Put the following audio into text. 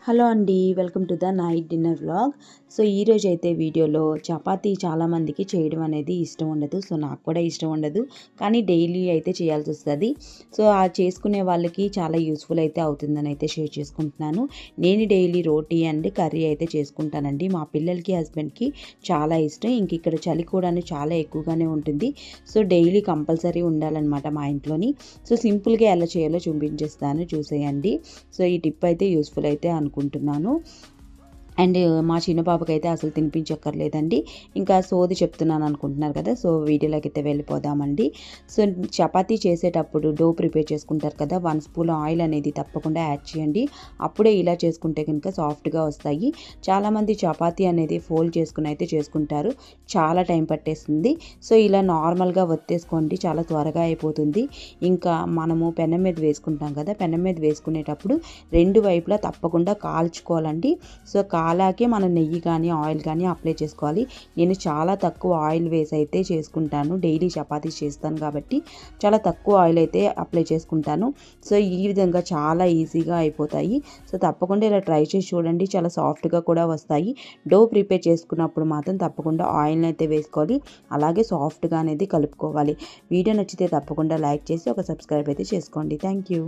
Hello అండి, welcome to the night dinner vlog. So ఈరోజు అయితే వీడియోలో చపాతీ చాలామందికి చేయడం అనేది ఇష్టం ఉండదు. సో నాకు కూడా ఇష్టం ఉండదు, కానీ డైలీ అయితే చేయాల్సి వస్తుంది. సో ఆ చేసుకునే వాళ్ళకి చాలా యూస్ఫుల్ అయితే అవుతుందని అయితే షేర్ చేసుకుంటున్నాను. నేను డైలీ రోటీ అండ్ కర్రీ అయితే చేసుకుంటానండి. మా పిల్లలకి హస్బెండ్కి చాలా ఇష్టం. ఇంక ఇక్కడ చలి కూడా చాలా ఎక్కువగానే ఉంటుంది. సో డైలీ కంపల్సరీ ఉండాలన్నమాట మా ఇంట్లోని. సో సింపుల్గా ఎలా చేయాలో చూపించేస్తాను, చూసేయండి. సో ఈ టిప్ అయితే యూస్ఫుల్ అయితే అనుకుంటున్నాను. అండ్ మా చిన్న పాపకైతే అసలు తినిపించక్కర్లేదండి. ఇంకా సోది చెప్తున్నాను అనుకుంటున్నారు కదా, సో వీడియోలోకి అయితే వెళ్ళిపోదామండి. సో చపాతీ చేసేటప్పుడు డో ప్రిపేర్ చేసుకుంటారు కదా, 1 స్పూన్ ఆయిల్ అనేది తప్పకుండా యాడ్ చేయండి. అప్పుడే ఇలా చేసుకుంటే కనుక సాఫ్ట్గా వస్తాయి. చాలామంది చపాతీ అనేది ఫోల్డ్ చేసుకుని అయితే చేసుకుంటారు, చాలా టైం పట్టేస్తుంది. సో ఇలా నార్మల్గా ఒత్తేసుకోండి, చాలా త్వరగా అయిపోతుంది. ఇంకా మనము పెనం మీద వేసుకుంటాం కదా, పెనం మీద వేసుకునేటప్పుడు 2 వైపులా తప్పకుండా కాల్చుకోవాలండి. సో కాలాకే మనం నెయ్యి కానీ ఆయిల్ కానీ అప్లై చేసుకోవాలి. నేను చాలా తక్కువ ఆయిల్ వేసి అయితే చేసుకుంటాను, డైలీ చపాతీ చేస్తాను కాబట్టి చాలా తక్కువ ఆయిల్ అయితే అప్లై చేసుకుంటాను. సో ఈ విధంగా చాలా ఈజీగా అయిపోతాయి. సో తప్పకుండా ఇలా ట్రై చేసి చూడండి, చాలా సాఫ్ట్గా కూడా వస్తాయి. డో ప్రిపేర్ చేసుకున్నప్పుడు మాత్రం తప్పకుండా ఆయిల్ని అయితే వేసుకోవాలి, అలాగే సాఫ్ట్గా అనేది కలుపుకోవాలి. వీడియో నచ్చితే తప్పకుండా లైక్ చేసి ఒక సబ్స్క్రైబ్ అయితే చేసుకోండి. Thank you.